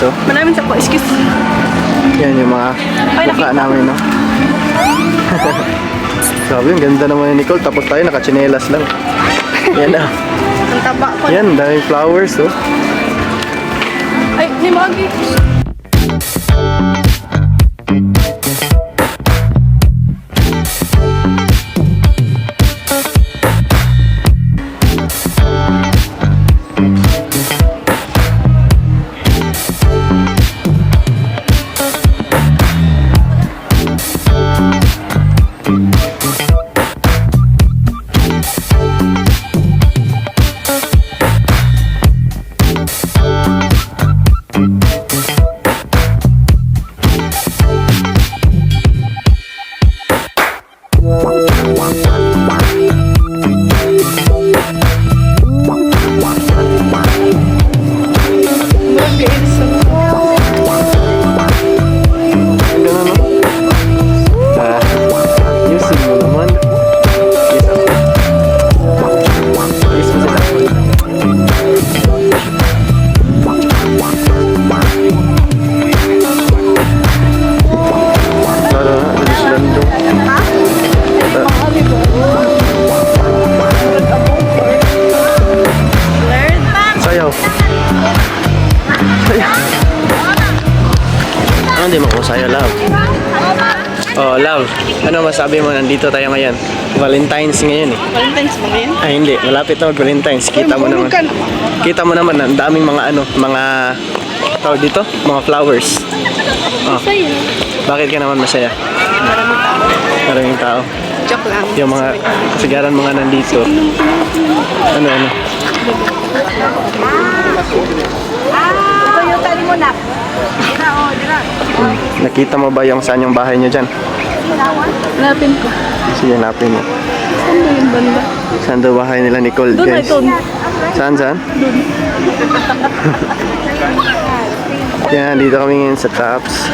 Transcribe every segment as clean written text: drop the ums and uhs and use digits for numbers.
oh. Maraming sa po, excuse. Yan yung mga mukha namin, no? Sabi, ang ganda naman ni Nicole. Tapos tayo, nakachinelas lang. Yan ah. Ang taba ko. Yan, daming flowers, oh. Ay, ni Maggie. Hindi mo ko sa'yo, love. Oh, love. Ano masabi mo? Nandito tayo ngayon. Valentine's ngayon eh. Valentine's ba ngayon? Ay, hindi. Malapit na mag-Valentine's. Kita mo naman. Kita mo naman, ang daming mga ano, mga tawag dito, mga flowers. Oh. Masaya. Bakit ka naman masaya? Maraming tao. Maraming tao. Joke lang. Yung mga kasigaran mga nandito. Ano? Ito yung tali mo na. Nakita mo ba yung saan yung bahay niyo dyan? Hanapin ko. Sige, hanapin mo. Saan ba yung banda? Saan daw bahay nila Nicole, Doon na guys? ito. Saan? Yan, dito kami ngayon sa Tops.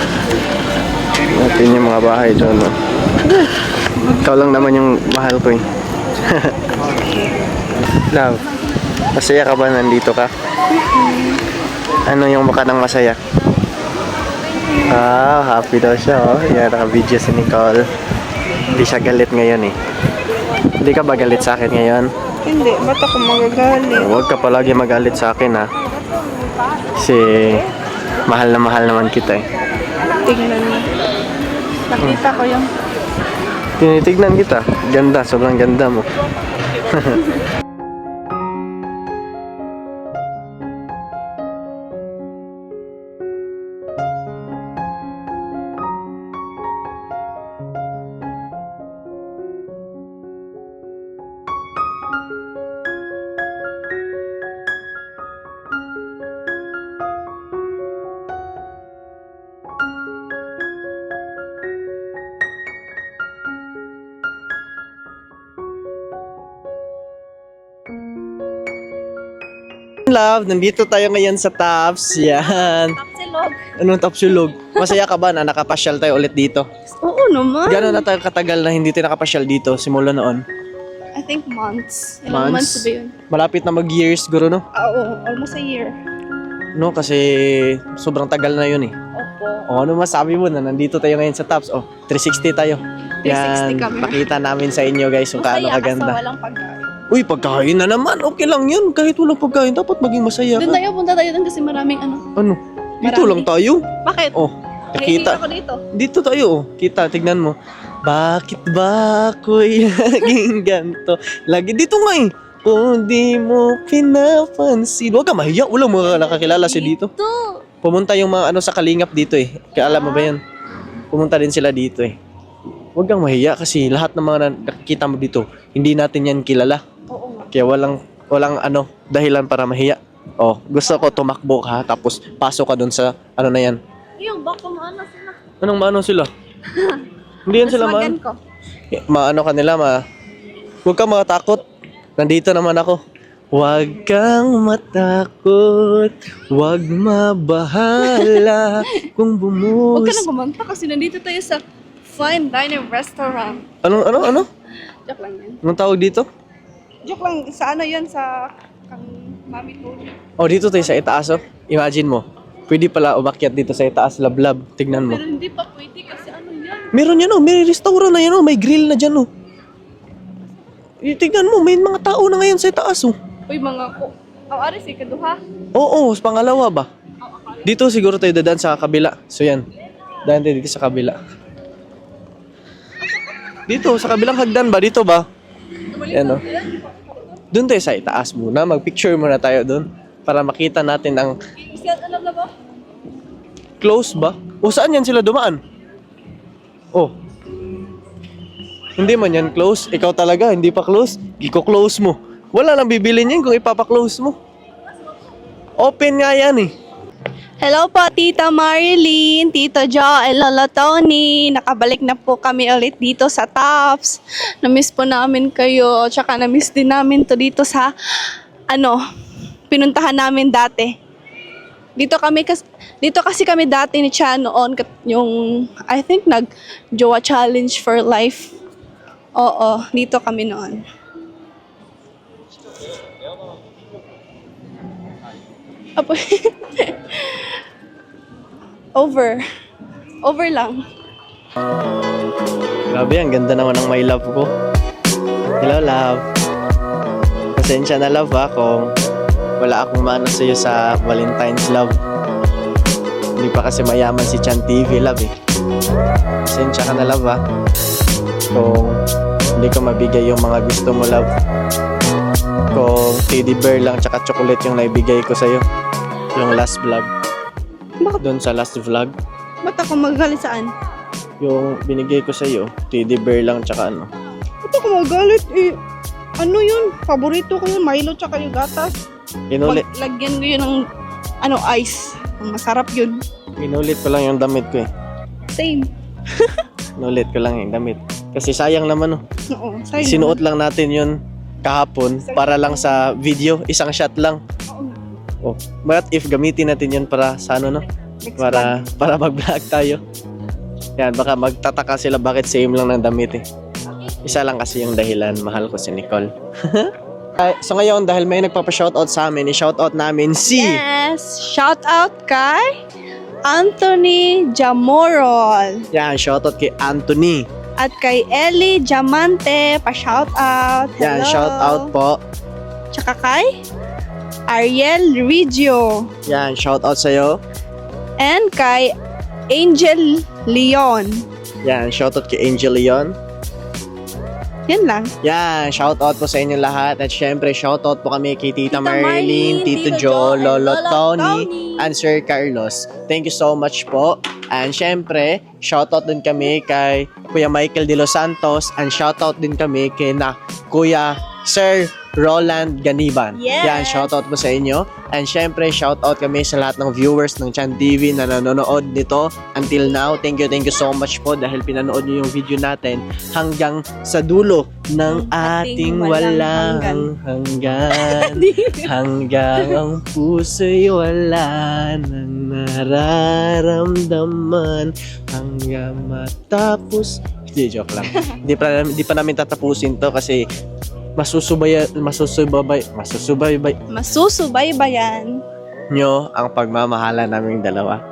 Natin yung mga bahay doon, no? Ikaw lang naman yung mahal ko, eh. Love, masaya ka ba nandito ka? Ano yung mukha ng masaya? Ah, happy daw siya, oh. Yan, naka-video si Nicole. Hindi siya galit ngayon, eh. Hindi ka ba galit sa akin ngayon? Hindi, ba't ako magagalit? Huwag ka palagi magalit sa akin, ha. Kasi mahal na mahal naman kita, eh. Tingnan mo. Nakita ko yung... Tinitignan kita. Ganda, sobrang ganda mo. Love, nandito tayo ngayon sa Tops. Yan. Tapsilog. Anong Topsulog? Masaya ka ba na nakapasyal tayo ulit dito? Oo naman. Gano'n na tayo katagal na hindi tayo nakapasyal dito simula noon? I think months. Ilang months ba yun? Malapit na mag-years siguro, no? Oo, almost a year. No, kasi sobrang tagal na yun, eh. Opo. O, ano masabi mo na nandito tayo ngayon sa Tops? O, 360 tayo. 360 kami. Pakita namin sa inyo, guys, kung kaano Masaya kaganda. kasi walang pagkain. Uy, pagkain na naman. Okay lang yun. Kahit walang pagkain, dapat maging masaya Doon ka. tayo, punta tayo doon kasi maraming ano. Ano? Dito Marami. lang tayo. Bakit? Oh, Nahihilig nakita. ako dito. Dito tayo, oh. Kita, tignan mo. Bakit ba ako'y laging ganito? Lagi dito nga, eh. Kung di mo pinapansin. Huwag ka mahiya. Walang mga nakakilala siya dito. Pumunta yung mga ano sa Kalingap dito, eh. Kaya alam mo ba yan? Pumunta din sila dito, eh. Huwag kang mahiya kasi lahat ng mga nakikita mo dito, hindi natin yan kilala. Oo nga. Kaya walang ano, dahilan para mahiya. Oh, gusto ko tumakbo ka tapos pasok ka dun sa ano na yan. Yung baka maano sila. Anong maano sila? Hindi yan sila Maswagan maano. ko. Maano ka nila, huwag kang matakot. Nandito naman ako. Huwag kang matakot, huwag mabahala kung Huwag ka bumus. nang kumanta kasi nandito tayo sa fine dining restaurant. Ano? Joke lang yan. Anong tawag dito? Joke lang, sa ano yun, sa kang mami ko. Oh, dito tayo sa itaas, oh. Imagine mo. Pwede pala umakyat dito sa itaas, lablab. Tignan mo. Pero hindi pa pwede kasi ano yan. Meron yan, oh. May restaurant na yan, oh. May grill na dyan, oh. Tignan mo, may mga tao na ngayon sa itaas, oh. Uy, mga ko. Ang aris, ikaduha. Oo, pangalawa ba? Dito siguro tayo dadaan sa kabila. So yan, daan tayo dito sa kabila. Dito, sa kabilang hagdan ba? Dito ba? Yan, oh. Doon tayo sa itaas muna. Mag-picture muna tayo doon. Para makita natin ang Siya, alam na ba? close ba? O saan yan sila dumaan? Oh. Hindi man yan close. Ikaw talaga, hindi pa close. Iko-close mo. Wala nang bibilin yan kung ipapa-close mo. Open nga yan eh. Hello po, Tita Marilyn, Tito Joe, Lola Tony. Nakabalik na po kami ulit dito sa Tops. Na-miss po namin kayo. Tsaka na-miss din namin to dito sa, pinuntahan namin dati. Dito kasi kami dati ni Chan noon, yung, I think, nag-Jowa Challenge for Life. Oo, dito kami noon. Apo. Over lang. Grabe, ang ganda naman ng my love ko. Hello, love. Pasensya na, love, ha, kung wala akong mana sa'yo sa Valentine's, love. Hindi pa kasi mayaman si Chan TV, love, eh. Pasensya ka na, love, ha. Kung hindi ko mabigay yung mga gusto mo, love. Kung teddy bear lang tsaka chocolate yung naibigay ko sa'yo. Yung last vlog. Bakit? Doon sa last vlog. Ba't ako magalit saan? Yung binigay ko sa'yo, teddy bear lang tsaka ano. Ba't ako magalit eh? Ano yun? Paborito ko yun, Milo tsaka yung gatas. Inulit, Lagyan ko yun ng ice. Masarap yun. inulit ko lang yung damit ko, eh. Same. Inulit ko lang yung damit. Kasi sayang naman, oh. Oo, sayang. Sinuot lang natin yun kahapon para lang sa video. Isang shot lang. Oh, but if gamitin natin yun para sa ano, no? Para mag-vlog tayo. Yan, baka magtataka sila bakit same lang ng damit, eh. Isa lang kasi yung dahilan, mahal ko si Nicole. So ngayon, dahil may nagpapa-shoutout sa amin, i-shoutout namin si... Yes! Shout out kay Anthony Jamorol. Yan, shoutout kay Anthony. At kay Ellie Diamante, pa-shout out. Hello. Yan, shoutout po. Tsaka kay Ariel Regio. Yan, shoutout sa'yo. And kay Angel Leon. Yan, shoutout kay Angel Leon. Yan lang. Yan, shoutout po sa inyo lahat. At syempre, shoutout po kami kay Tita Tita Marilyn, Marlene, Tito Tito Joe, Joe, and Lolo Lolo Tony, Tony. and Sir Carlos. Thank you so much po. And syempre, shoutout din kami kay Kuya Michael De Los Santos. And shoutout din kami kay Kuya Sir Roland Ganiban. Yes. Yan, shoutout po sa inyo. And syempre, shoutout kami sa lahat ng viewers ng Chan TV na nanonood nito until now. Thank you so much po dahil pinanood niyo yung video natin hanggang sa dulo ng ating walang hanggan. Hanggang ang puso'y wala nang nararamdaman hanggang matapos. Hindi, joke lang. Hindi pa namin tatapusin to kasi Masusubaybayan. nyo ang pagmamahala naming dalawa.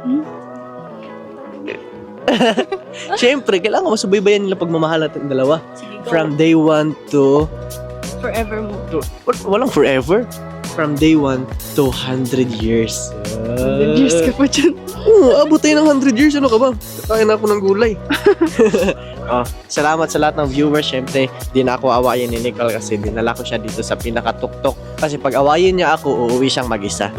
Siyempre, kailangan masubaybayan nila pagmamahala natin dalawa. Sige, go. From day 1 to... Forevermore. Walang forever. From day 1 to 100 years. 100 years ka pa dyan. Oo, abot tayo ng 100 years. Ano ka ba? Kakain ako ng gulay. Salamat sa lahat ng viewers. Siyempre, di na ako awayin ni Nicole kasi dinala ko siya dito sa pinakatuktok. Kasi pag awayin niya ako, uuwi siyang mag-isa.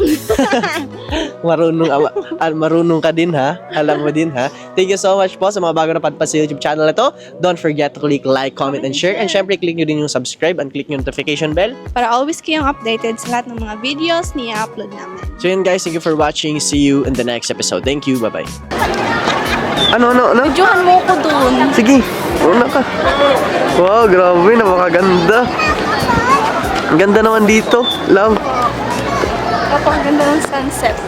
Marunong ka din, ha? Alam mo din, ha? Thank you so much po sa mga bago na padpa sa YouTube channel na to. Don't forget to click like, comment, and share. And syempre, click nyo din yung subscribe and click yung notification bell. Para always kayong updated sa lahat ng mga videos ni upload namin. So yun guys, thank you for watching. See you in the next episode. Thank you. Bye-bye. Ano? Videohan mo ko dun. Sige, una ka. Wow, grabe, napakaganda. Ang ganda naman dito, love. Kapag ganda ng sunset.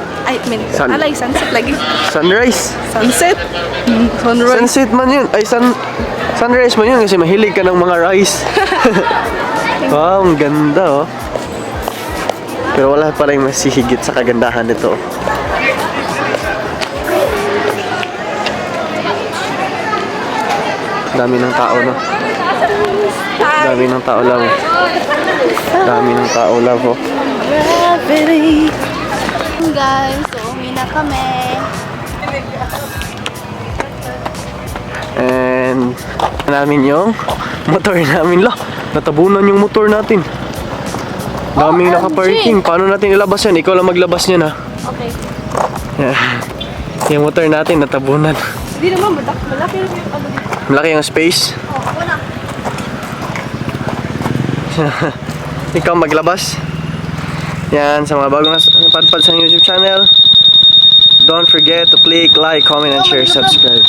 Alay, sunset lagi. Sunrise. Sunset? Sunrise. Sunset man yun. Ay, sunrise man yun kasi mahilig ka ng mga rice. Wow, ang ganda, oh. Pero wala pa rin masihigit sa kagandahan nito. Dami ng tao, no? Dami ng tao lang. Dami ng tao lang, oh. Guys, so uwi na kami. And namin yung motor namin la. Natabunan yung motor natin. Daming OMG. naka-parking. Paano natin ilabas yan? Ikaw lang maglabas niyan, ha? Okay. Yung motor natin natabunan. Hindi naman, malaki yung ano dito. Malaki yung space. Oh, wala. Ikaw maglabas. Yan, sa mga bagong padpad sa YouTube channel. Don't forget to click like, comment, and share, subscribe.